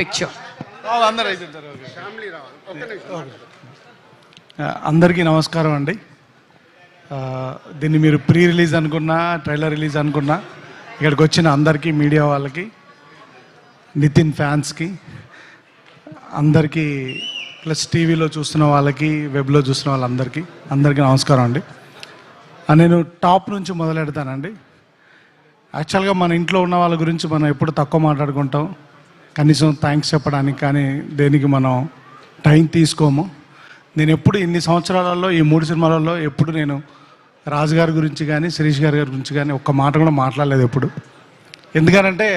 picture. అందరికీ నమస్కారం అండి. దీన్ని మీరు ప్రీ రిలీజ్ అనుకున్నా, ట్రైలర్ రిలీజ్ అనుకున్నా, ఇక్కడికి వచ్చిన అందరికీ, మీడియా వాళ్ళకి, నితిన్ ఫ్యాన్స్కి అందరికీ, ప్లస్ టీవీలో చూస్తున్న వాళ్ళకి, వెబ్లో చూస్తున్న వాళ్ళందరికీ నమస్కారం అండి. నేను టాప్ నుంచి మొదలెడతానండి. యాక్చువల్గా మన ఇంట్లో ఉన్న వాళ్ళ గురించి మనం ఎప్పుడు తక్కువ మాట్లాడుకుంటాం, కనీసం థ్యాంక్స్ చెప్పడానికి కానీ దేనికి మనం టైం తీసుకోము. నేను ఎప్పుడు ఇన్ని సంవత్సరాలలో, ఈ 3 సినిమాలలో ఎప్పుడు నేను రాజు గారి గురించి కానీ, శిరీష్ గారి గురించి కానీ ఒక్క మాట కూడా మాట్లాడలేదు ఎప్పుడు. ఎందుకనంటే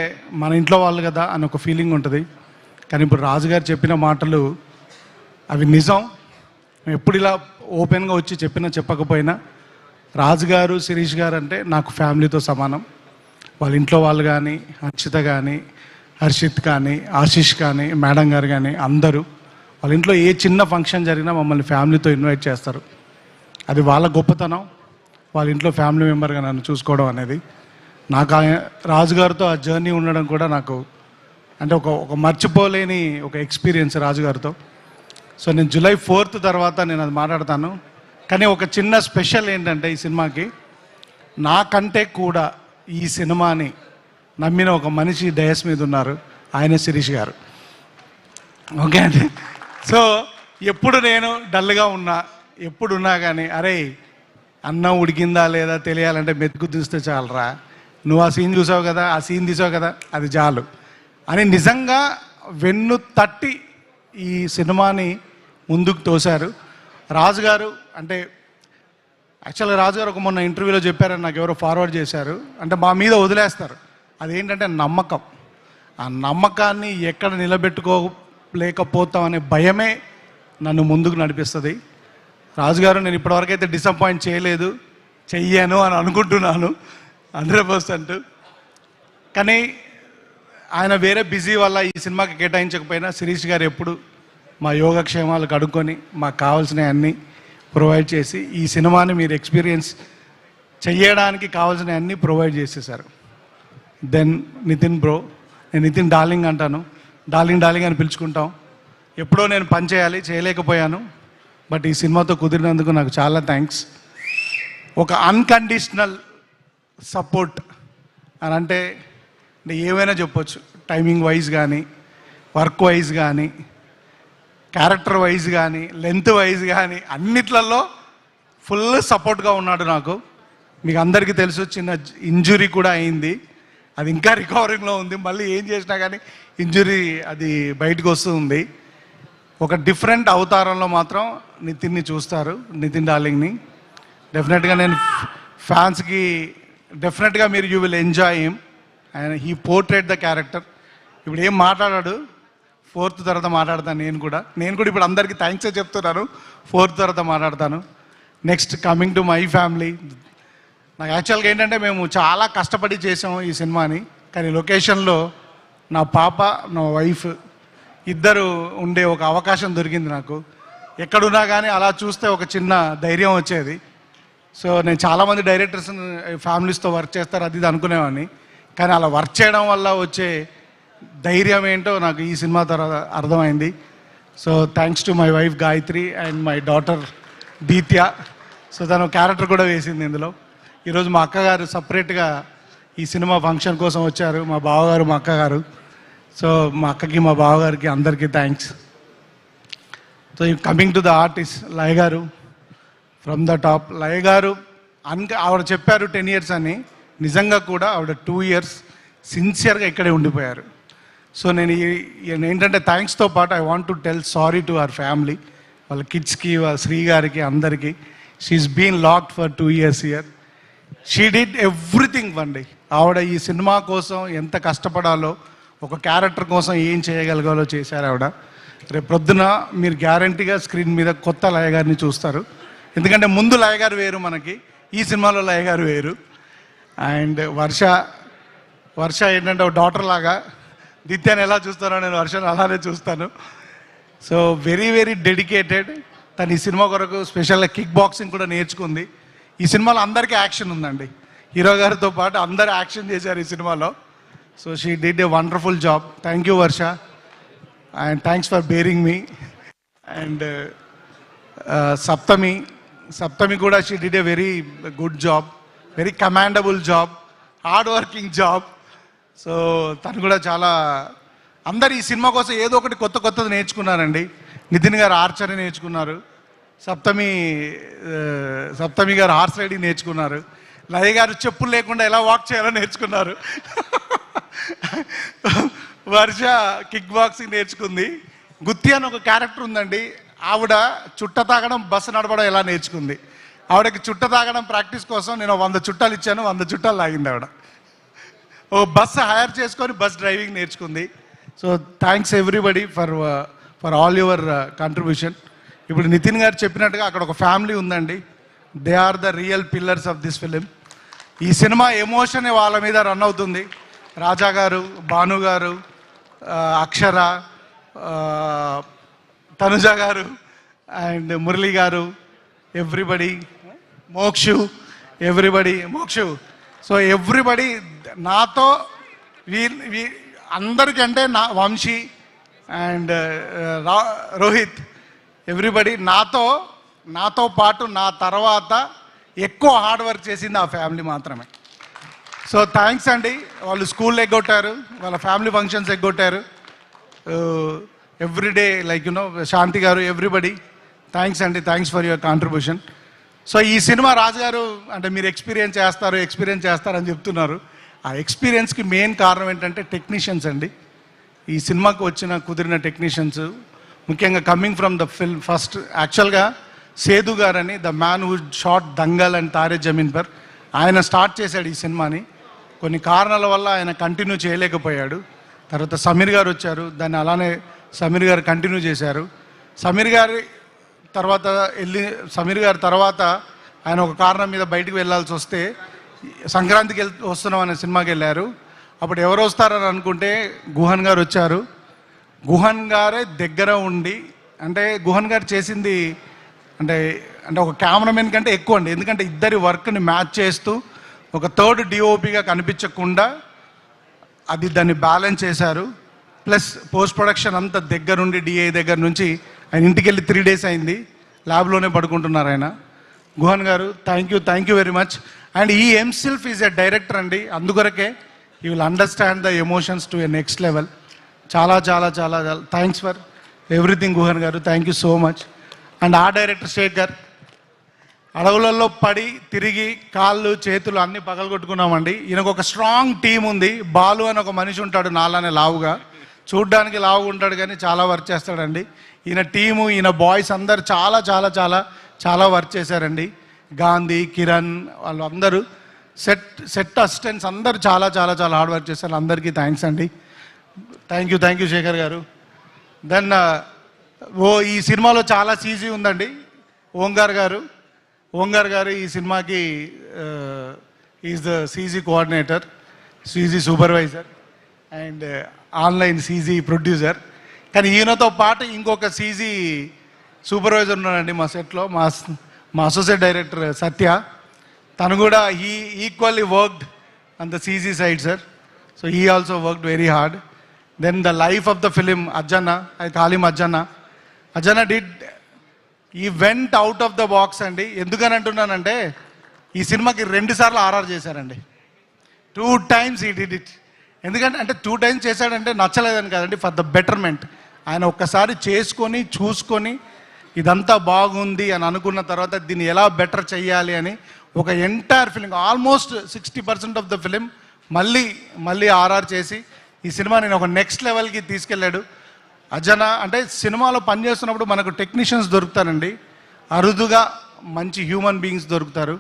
మన ఇంట్లో వాళ్ళు కదా అని ఒక ఫీలింగ్ ఉంటుంది. కానీ ఇప్పుడు రాజు గారు చెప్పిన మాటలు అవి నిజం. ఎప్పుడు ఇలా ఓపెన్గా వచ్చి చెప్పకపోయినా రాజు గారు, శిరీష్ గారు అంటే నాకు ఫ్యామిలీతో సమానం. వాళ్ళ ఇంట్లో వాళ్ళు కానీ, హర్షిత కానీ, హర్షిత్ కానీ, ఆశీష్ కానీ, మేడం గారు కానీ అందరూ వాళ్ళ ఇంట్లో ఏ చిన్న ఫంక్షన్ జరిగినా మమ్మల్ని ఫ్యామిలీతో ఇన్వైట్ చేస్తారు. అది వాళ్ళ గొప్పతనం. వాళ్ళ ఇంట్లో ఫ్యామిలీ మెంబర్గా నన్ను చూసుకోవడం అనేది నాకు రాజుగారితో ఆ జర్నీ ఉండడం కూడా నాకు అంటే ఒక మర్చిపోలేని ఒక ఎక్స్పీరియన్స్ రాజుగారితో. సో నేను July 4th తర్వాత నేను అది మాట్లాడతాను. కానీ ఒక చిన్న స్పెషల్ ఏంటంటే ఈ సినిమాకి, నాకంటే కూడా ఈ సినిమాని నమ్మిన ఒక మనిషి డయస్ మీద ఉన్నారు, ఆయన శిరీష్ గారు. ఓకే అండి. సో ఎప్పుడు నేను డల్గా ఉన్నా, ఎప్పుడున్నా కానీ అరే అన్నం ఉడికిందా లేదా తెలియాలంటే మెతుకు తీస్తే చాలరా, నువ్వు ఆ సీన్ చూసావు కదా, ఆ సీన్ తీసావు కదా, అది చాలు అని నిజంగా వెన్ను తట్టి ఈ సినిమాని ముందుకు తోశారు రాజుగారు. అంటే యాక్చువల్గా రాజుగారు ఒక మొన్న ఇంటర్వ్యూలో చెప్పారని నాకు ఎవరో ఫార్వర్డ్ చేశారు. అంటే మా మీద వదిలేస్తారు, అదేంటంటే నమ్మకం. ఆ నమ్మకాన్ని ఎక్కడ నిలబెట్టుకోలేకపోతాం అనే భయమే నన్ను ముందుకు నడిపిస్తుంది. రాజుగారు నేను ఇప్పటివరకు అయితే డిసప్పాయింట్ చేయలేదు, చెయ్యాను అని అనుకుంటున్నాను 100%. కానీ ఆయన వేరే బిజీ వల్ల ఈ సినిమాకి కేటాయించకపోయినా శిరీష్ గారు ఎప్పుడు మా యోగక్షేమాలు కడుక్కొని మాకు కావాల్సినవి అన్నీ ప్రొవైడ్ చేసి ఈ సినిమాని మీరు ఎక్స్పీరియన్స్ చెయ్యడానికి కావాల్సినవి అన్నీ ప్రొవైడ్ చేసేసారు. దెన్ నితిన్ బ్రో, నేను నితిన్ డార్లింగ్ అంటాను, డార్లింగ్ అని పిలుచుకుంటాం. ఎప్పుడో నేను పని చేయలేకపోయాను, బట్ ఈ సినిమాతో కుదిరినందుకు నాకు చాలా థ్యాంక్స్. ఒక అన్కండిషనల్ సపోర్ట్ అని అంటే ఏమైనా చెప్పొచ్చు. టైమింగ్ వైజ్ కానీ, వర్క్ వైజ్ కానీ, క్యారెక్టర్ వైజ్ కానీ, లెంత్ వైజ్ కానీ అన్నిట్లలో ఫుల్ సపోర్ట్గా ఉన్నాడు నాకు. మీకు అందరికీ తెలుసు, చిన్న ఇంజురీ కూడా అయింది, అది ఇంకా రికవరింగ్లో ఉంది. మళ్ళీ ఏం చేసినా కానీ ఇంజురీ అది బయటకు వస్తుంది. ఒక డిఫరెంట్ అవతారంలో మాత్రం నితిన్ని చూస్తారు, నితిన్ డార్లింగ్ని. డెఫినెట్గా నేను ఫ్యాన్స్కి డెఫినెట్గా మీరు you will enjoy him and he portrait the character. ఇప్పుడు ఏం మాట్లాడాడు, 4th తర్వాత మాట్లాడతాను. నేను కూడా ఇప్పుడు అందరికీ థ్యాంక్సే చెప్తున్నాను, 4th తర్వాత మాట్లాడతాను. Next coming to my family, నాకు యాక్చువల్గా ఏంటంటే మేము చాలా కష్టపడి చేసాము ఈ సినిమాని. కానీ లొకేషన్లో నా పాప, నా వైఫ్ ఇద్దరు ఉండే ఒక అవకాశం దొరికింది నాకు. ఎక్కడున్నా కానీ అలా చూస్తే ఒక చిన్న ధైర్యం వచ్చేది. సో నేను చాలామంది డైరెక్టర్స్ ఫ్యామిలీస్తో వర్క్ చేస్తారు అది ఇది అనుకునేవాడిని, కానీ అలా వర్క్ చేయడం వల్ల వచ్చే ధైర్యం ఏంటో నాకు ఈ సినిమా తర్వాత అర్థమైంది. So thanks to my wife Gayatri and my daughter Dheethya. So తను క్యారెక్టర్ కూడా వేసింది ఇందులో. ఈరోజు మా అక్కగారు సపరేట్గా ఈ సినిమా ఫంక్షన్ కోసం వచ్చారు, మా బావగారు, మా అక్కగారు. సో మా అక్కకి, మా బావగారికి అందరికీ thanks. So coming to the artist Laya garu, from the top. లయ గారు ఆవిడ చెప్పారు 10 years అని, నిజంగా కూడా ఆవిడ 2 years సిన్సియర్గా ఇక్కడే ఉండిపోయారు. సో నేను ఏంటంటే థ్యాంక్స్తో పాటు I want to tell sorry to our family, వాళ్ళ కిడ్స్కి, వాళ్ళ శ్రీ గారికి, అందరికీ. She's been locked for 2 years here. She did everything అండి. ఆవిడ ఈ సినిమా కోసం ఎంత కష్టపడాలో, ఒక క్యారెక్టర్ కోసం ఏం చేయగలగాలో చేశారు ఆవిడ. రేపు ప్రొద్దున మీరు గ్యారంటీగా స్క్రీన్ మీద కొత్త లయ గారిని చూస్తారు. ఎందుకంటే ముందు లయ గారు వేరు మనకి, ఈ సినిమాలో లయ గారు వేరు. అండ్ వర్ష ఏంటంటే ఒక డాటర్ లాగా, దిత్యాన్ని ఎలా చూస్తానో నేను వర్షను అలానే చూస్తాను. So very very dedicated. తను ఈ సినిమా కొరకు స్పెషల్గా కిక్ బాక్సింగ్ కూడా నేర్చుకుంది. ఈ సినిమాలో అందరికీ యాక్షన్ ఉందండి, హీరో గారితో పాటు అందరూ యాక్షన్ చేశారు ఈ సినిమాలో. So she did a wonderful job. Thank you Varsha. And thanks for bearing me. And Saptami కూడా she did a very good job, very commendable job, hard working job. So తను కూడా చాలా, అందరు ఈ సినిమా కోసం ఏదో ఒకటి కొత్తది నేర్చుకున్నారండి. నితిన్ గారు ఆర్చరీ నేర్చుకున్నారు, సప్తమి గారు హార్స్ రైడింగ్ నేర్చుకున్నారు, లయ గారు చెప్పులు లేకుండా ఎలా వాక్ చేయాలో నేర్చుకున్నారు, వర్ష కిక్ బాక్సింగ్ నేర్చుకుంది, గుత్తి అని ఒక క్యారెక్టర్ ఉందండి, ఆవిడ చుట్ట తాగడం బస్సు నడపడం ఎలా నేర్చుకుంది. ఆవిడకి చుట్ట తాగడం ప్రాక్టీస్ కోసం నేను 100 చుట్టాలు ఇచ్చాను, 100 చుట్టాలు తాగింది ఆవిడ. ఓ బస్సు హైర్ చేసుకొని బస్ డ్రైవింగ్ నేర్చుకుంది. So thanks everybody for all your contribution. ఇప్పుడు నితిన్ గారు చెప్పినట్టుగా అక్కడ ఒక ఫ్యామిలీ ఉందండి. They are the real pillars of this film. ఈ సినిమా ఎమోషన్ వాళ్ళ మీద రన్ అవుతుంది. రాజా గారు, భాను గారు, అక్షర, తనుజ గారు అండ్ మురళి గారు, ఎవ్రీబడి, మోక్షు, సో ఎవ్రీబడి నాతో అందరికంటే నా వంశీ అండ్ రోహిత్, ఎవ్రీబడి నాతో పాటు నా తర్వాత ఎక్కువ హార్డ్ వర్క్ చేసింది ఆ ఫ్యామిలీ మాత్రమే. సో థ్యాంక్స్ అండి. వాళ్ళు స్కూల్ ఎగ్గొట్టారు, వాళ్ళ ఫ్యామిలీ ఫంక్షన్స్ ఎగ్గొట్టారు, ఎవ్రీడే లైక్ శాంతి గారు, ఎవ్రీబడి థ్యాంక్స్ అండి. Thanks for your contribution. So ఈ సినిమా రాజు గారు అంటే మీరు ఎక్స్పీరియన్స్ చేస్తారని చెప్తున్నారు. ఆ ఎక్స్పీరియన్స్కి మెయిన్ కారణం ఏంటంటే టెక్నీషియన్స్ అండి. ఈ సినిమాకు కుదిరిన టెక్నీషియన్స్, ముఖ్యంగా coming from the film first యాక్చువల్గా సేదు గారని, the man who shot Dangal and Taare Zameen Par, ఆయన స్టార్ట్ చేశాడు ఈ సినిమాని. కొన్ని కారణాల వల్ల ఆయన కంటిన్యూ చేయలేకపోయాడు. తర్వాత సమీర్ గారు వచ్చారు, దాన్ని అలానే సమీర్ గారు కంటిన్యూ చేశారు. సమీర్ గారి తర్వాత ఆయన ఒక కారణం మీద బయటికి వెళ్ళాల్సి వస్తే సంక్రాంతికి వస్తున్నాం అనే సినిమాకి వెళ్ళారు. అప్పుడు ఎవరు వస్తారని అనుకుంటే గుహన్ గారు వచ్చారు. గుహన్ గారే దగ్గర ఉండి, అంటే గుహన్ గారు చేసింది అంటే ఒక కెమెరామెన్ కంటే ఎక్కువ అండి. ఎందుకంటే ఇద్దరి వర్క్ని మ్యాచ్ చేస్తూ ఒక థర్డ్ డిఓపిగా కనిపించకుండా దాన్ని బ్యాలెన్స్ చేశారు. ప్లస్ పోస్ట్ ప్రొడక్షన్ అంతా దగ్గరుండి, డిఐ దగ్గర నుంచి ఆయన ఇంటికి వెళ్ళి 3 days అయింది, ల్యాబ్లోనే పడుకుంటున్నారు ఆయన. గుహన్ గారు thank you very much. And ఈ హిమ్సెల్ఫ్ ఈజ్ ఎ డైరెక్టర్ అండి, అందుకొరకే you will understand the emotions to a next level. చాలా చాలా చాలా థ్యాంక్స్ ఫర్ ఎవ్రీథింగ్ గుహన్ గారు, thank you so much. And ఆ డైరెక్టర్ శేఖర్, అడవులలో పడి తిరిగి కాళ్ళు చేతులు అన్నీ పగలగొట్టుకున్నామండి. ఈయనకు ఒక స్ట్రాంగ్ టీం ఉంది. బాలు అని ఒక మనిషి ఉంటాడు, నాలానే లావుగా, చూడ్డానికి లావుగా ఉంటాడు కానీ చాలా వర్క్ చేస్తాడండి. ఈయన టీము, ఈయన బాయ్స్ అందరు చాలా చాలా చాలా చాలా వర్క్ చేశారండి. గాంధీ, కిరణ్, వాళ్ళందరూ సెట్ అసిస్టెంట్స్ అందరూ చాలా చాలా చాలా హార్డ్ వర్క్ చేశారు. అందరికీ థ్యాంక్స్ అండి. థ్యాంక్ యూ శేఖర్ గారు. దెన్ ఈ సినిమాలో చాలా సీజీ ఉందండి. ఓంకార్ గారు ఈ సినిమాకి is the CG coordinator, CG supervisor and online CG producer. కానీ ఈయనతో పాటు ఇంకొక సీజీ సూపర్వైజర్ ఉన్నాడండి మా సెట్లో, మా అసోసియేట్ డైరెక్టర్ సత్య. తను కూడా equally worked on the CG side sir. So he also worked very hard. Then the life of the film Ajjanna did he went out of the box అండి. ఎందుకని అంటున్నానంటే ఈ సినిమాకి 2 సార్లు ఆర్ఆర్ చేశారండి. 2 times ఈ డిడ్ ఇట్. ఎందుకంటే 2 times చేశాడంటే నచ్చలేదని కాదండి, ఫర్ ద బెటర్మెంట్. ఆయన ఒక్కసారి చూసుకొని ఇదంతా బాగుంది అని అనుకున్న తర్వాత దీన్ని ఎలా బెటర్ చెయ్యాలి అని ఒక entire film, almost 60% of the film మళ్ళీ ఆర్ఆర్ చేసి ఈ సినిమా నేను ఒక నెక్స్ట్ లెవెల్కి తీసుకెళ్ళాడు. అజన అంటే సినిమాలో పనిచేస్తున్నప్పుడు మనకు టెక్నీషియన్స్ దొరుకుతారండి, అరుదుగా మంచి హ్యూమన్ బీయింగ్స్ దొరుకుతారు.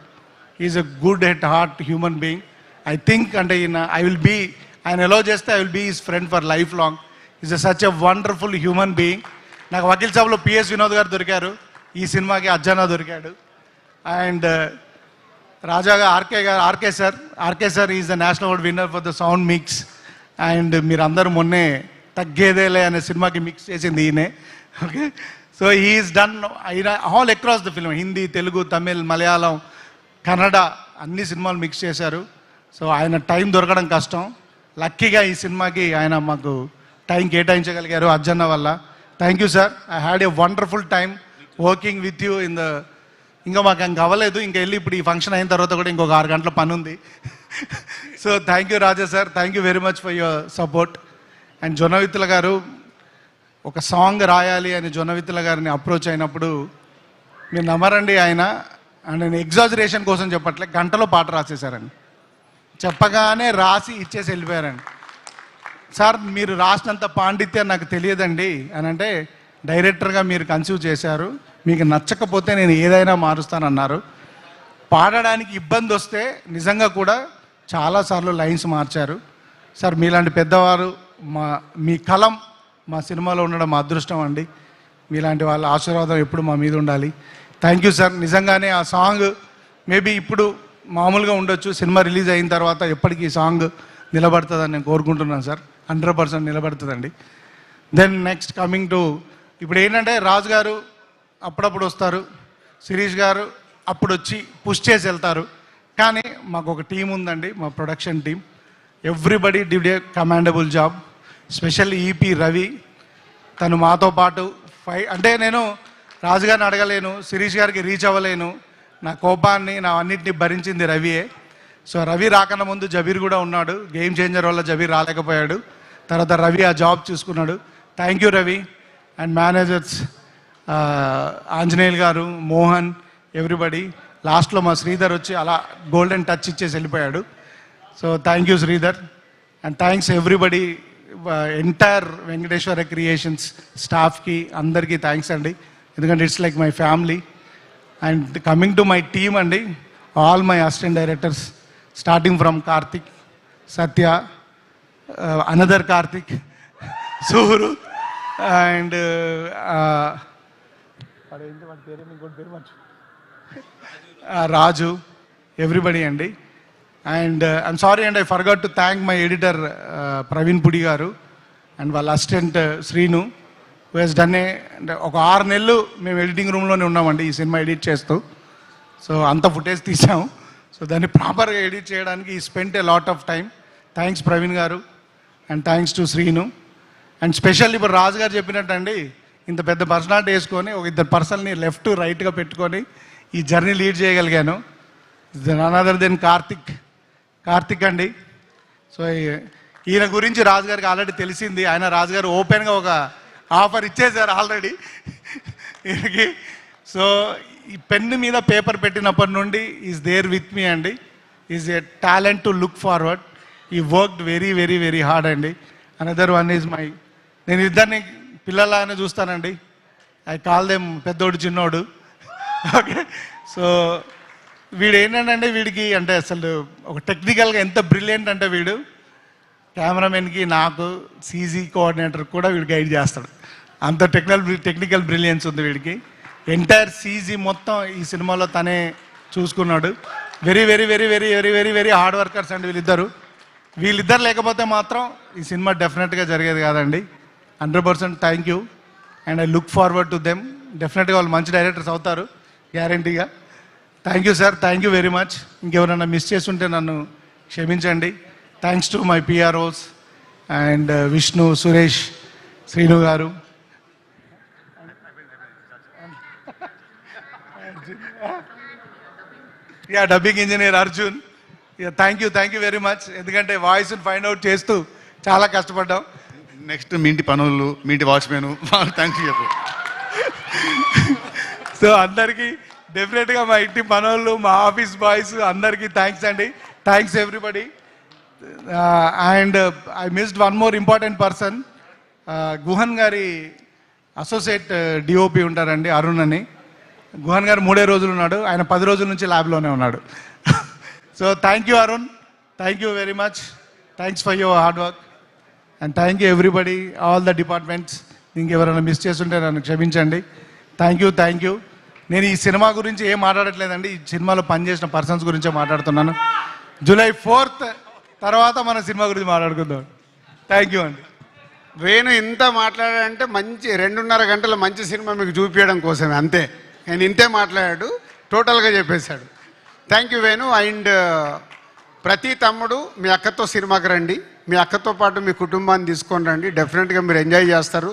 Is a good at heart human being. I think అంటే ఆయన ఎలా చేస్తే I will be his friend for life long. Is such a wonderful human being. నాకు వకీల్ సాబ్లో పిఎస్ వినోద్ గారు దొరికారు, ఈ సినిమాకి అజ్జనా దొరికాడు. అండ్ రాజాగా RK sir is the national award winner for the sound mix. And మీరందరూ మొన్నే తగ్గేదేలే అనే సినిమాకి మిక్స్ చేసింది ఈయనే. Okay, so he's done all across the film, Hindi, Telugu, Tamil, Malayalam, Kannada అన్ని సినిమాలు మిక్స్ చేశారు. సో ఆయన టైం దొరకడం కష్టం. లక్కీగా ఈ సినిమాకి ఆయన మాకు టైం కేటాయించగలిగారు అర్జన్న వల్ల. Thank you sir. I had a wonderful time working with you in the. ఇంకా మాకు ఇంకా అవ్వలేదు, ఇంకా వెళ్ళి ఇప్పుడు ఈ ఫంక్షన్ అయిన తర్వాత కూడా ఇంకొక 6 గంటల పని ఉంది. So thank you Raja sir, thank you very much for your support. And Jonnavithula గారు ఒక సాంగ్ రాయాలి అని జొన్నవిత్తుల గారిని అప్రోచ్ అయినప్పుడు మీరు నమ్మరండి, ఆయన నేను ఎగ్జాజరేషన్ కోసం చెప్పట్లే, గంటలో పాట రాసేశారండి. చెప్పగానే రాసి ఇచ్చేసి వెళ్ళిపోయారండి. సార్ మీరు రాసినంత పాండిత్యం నాకు తెలియదండి అని అంటే, డైరెక్టర్గా మీరు కన్సీవ్ చేశారు, మీకు నచ్చకపోతే నేను ఏదైనా మారుస్తానన్నారు. పాడడానికి ఇబ్బంది వస్తే నిజంగా కూడా చాలాసార్లు లైన్స్ మార్చారు. సార్ మీలాంటి పెద్దవారు, మీ కలం మా సినిమాలో ఉండడం మా అదృష్టం అండి. మీలాంటి వాళ్ళ ఆశీర్వాదం ఎప్పుడు మా మీద ఉండాలి. Thank you sir. నిజంగానే ఆ సాంగ్ మేబీ ఇప్పుడు మామూలుగా ఉండొచ్చు, సినిమా రిలీజ్ అయిన తర్వాత ఎప్పటికీ ఈ సాంగ్ నిలబడుతుందని నేను కోరుకుంటున్నాను సార్. 100% నిలబడుతుందండి. దెన్ నెక్స్ట్ కమింగ్ టు, ఇప్పుడు ఏంటంటే రాజు గారు అప్పుడప్పుడు వస్తారు, శిరీష్ గారు అప్పుడు వచ్చి పుష్ చేసి వెళ్తారు. కానీ మాకు ఒక టీం ఉందండి, మా production team. Everybody did a commendable job. Specially EP Ravi, తను మాతో పాటు అంటే నేను రాజుగారిని అడగలేను, శిరీష్ గారికి రీచ్ అవ్వలేను, నా కోపాన్ని నా అన్నింటినీ భరించింది రవియే. సో రవి రాకన్నా ముందు జబీర్ కూడా ఉన్నాడు. గేమ్ చేంజర్ వల్ల జబీర్ రాలేకపోయాడు, తర్వాత రవి ఆ జాబ్ చూసుకున్నాడు. Thank you Ravi. And managers Anjaneyulu గారు, మోహన్, ఎవ్రీబడి. లాస్ట్లో మా శ్రీధర్ వచ్చి అలా గోల్డెన్ టచ్ ఇచ్చేసి వెళ్ళిపోయాడు. So thank you Sridhar. And thanks everybody, entire Venkateswara creations స్టాఫ్కి అందరికీ థ్యాంక్స్ అండి, ఎందుకంటే it's like my family. And coming to my team అండి, all my assistant directors starting from Karthik, Satya, another Karthik, Suru, and Raju, everybody అండి. And I'm sorry and I forgot to thank my editor Praveen Pudi garu and వాళ్ళ assistant Srinu, who has done అంటే ఒక 6 నెలలు మేము editing రూమ్లోనే ఉన్నామండి ఈ సినిమా ఎడిట్ చేస్తూ. సో అంత ఫుటేజ్ తీసాము. సో దాన్ని ప్రాపర్గా ఎడిట్ చేయడానికి we spent a lot of time. Thanks Praveen garu and thanks to Srinu. And special ఇప్పుడు రాజు గారు చెప్పినట్టు అండి, ఇంత పెద్ద పర్సనాలిటీ వేసుకొని ఒక 2 పర్సన్ని లెఫ్ట్ రైట్గా పెట్టుకొని ఈ జర్నీ లీడ్ చేయగలిగాను. నన్ అదర్ దెన్ కార్తిక్ అండి. సో ఈయన గురించి రాజుగారికి ఆల్రెడీ తెలిసింది. ఆయన రాజుగారు ఓపెన్గా ఒక ఆఫర్ ఇచ్చేశారు ఆల్రెడీ ఈయనకి. సో ఈ పెన్ను మీద పేపర్ పెట్టినప్పటి నుండి ఈజ్ దేర్ విత్ మీ అండి. Is a talent to look forward. He worked very very very hard అండి. అనదర్ వన్ ఈజ్ మై, నేను ఇద్దరిని పిల్లలాగానే చూస్తానండి. ఐ కాల్ దెమ్ పెద్దోడు చిన్నోడు. ఓకే. సో వీడు ఏంటంటే వీడికి అంటే అసలు ఒక టెక్నికల్గా ఎంత బ్రిలియంట్ అంటే వీడు కెమెరామెన్కి, నాకు, సీజీ కోఆర్డినేటర్ కూడా వీడు గైడ్ చేస్తాడు. అంత టెక్నికల్ బ్రిలియన్స్ ఉంది వీడికి. ఎంటైర్ సీజీ మొత్తం ఈ సినిమాలో తనే చూసుకున్నాడు. Very very very very very very very hard workers అండి వీళ్ళిద్దరు లేకపోతే మాత్రం ఈ సినిమా డెఫినెట్గా జరిగేది కాదండి. 100% thank you and I look forward to them. డెఫినెట్గా వాళ్ళు మంచి డైరెక్టర్స్ అవుతారు గ్యారంటీగా. Thank you sir, thank you very much. ఇంకెవరైనా మిస్ చేస్తుంటే నన్ను క్షమించండి. Thanks to my PROs and Vishnu, Suresh, Srinu garu, dubbing engineer Arjun. Thank you very much. ఎందుకంటే వాయిస్ని ఫైండ్ అవుట్ చేస్తూ చాలా కష్టపడ్డాం. నెక్స్ట్ మీ ఇంటి పనులు, మీ ఇంటి వాచ్మెన్, థ్యాంక్ యూ చెప్పు. సో అందరికీ డెఫినెట్గా మా ఇంటి పనులు, మా ఆఫీస్ బాయ్స్ అందరికీ థ్యాంక్స్ అండి. Thanks everybody. And I missed one more important person. Guhan గారి అసోసియేట్ డిఓపి ఉంటారండి, అరుణ్ అని. గుహన్ గారు 3 రోజులు ఉన్నాడు, ఆయన 10 రోజుల నుంచి ల్యాబ్లోనే ఉన్నాడు. So thank you Arun, thank you very much. Thanks for your hard work and thank you everybody, all the departments. ఇంకెవరైనా మిస్ చేస్తుంటే నన్ను క్షమించండి. Thank you. నేను ఈ సినిమా గురించి ఏం మాట్లాడట్లేదండి, ఈ సినిమాలో పనిచేసిన పర్సన్స్ గురించే మాట్లాడుతున్నాను. July 4th తర్వాత మన సినిమా గురించి మాట్లాడుకుందాం. థ్యాంక్ యూ అండి. వేణు ఇంత మాట్లాడాడంటే మంచి 2.5 గంటల మంచి సినిమా మీకు చూపించడం కోసమే, అంతే. నేను ఇంతే మాట్లాడాడు, టోటల్గా చెప్పేశాడు. Thank you Venu. అండ్ ప్రతి తమ్ముడు మీ అక్కతో సినిమాకి రండి. మీ అక్కతో పాటు మీ కుటుంబాన్ని తీసుకొని రండి, డెఫినెట్గా మీరు ఎంజాయ్ చేస్తారు.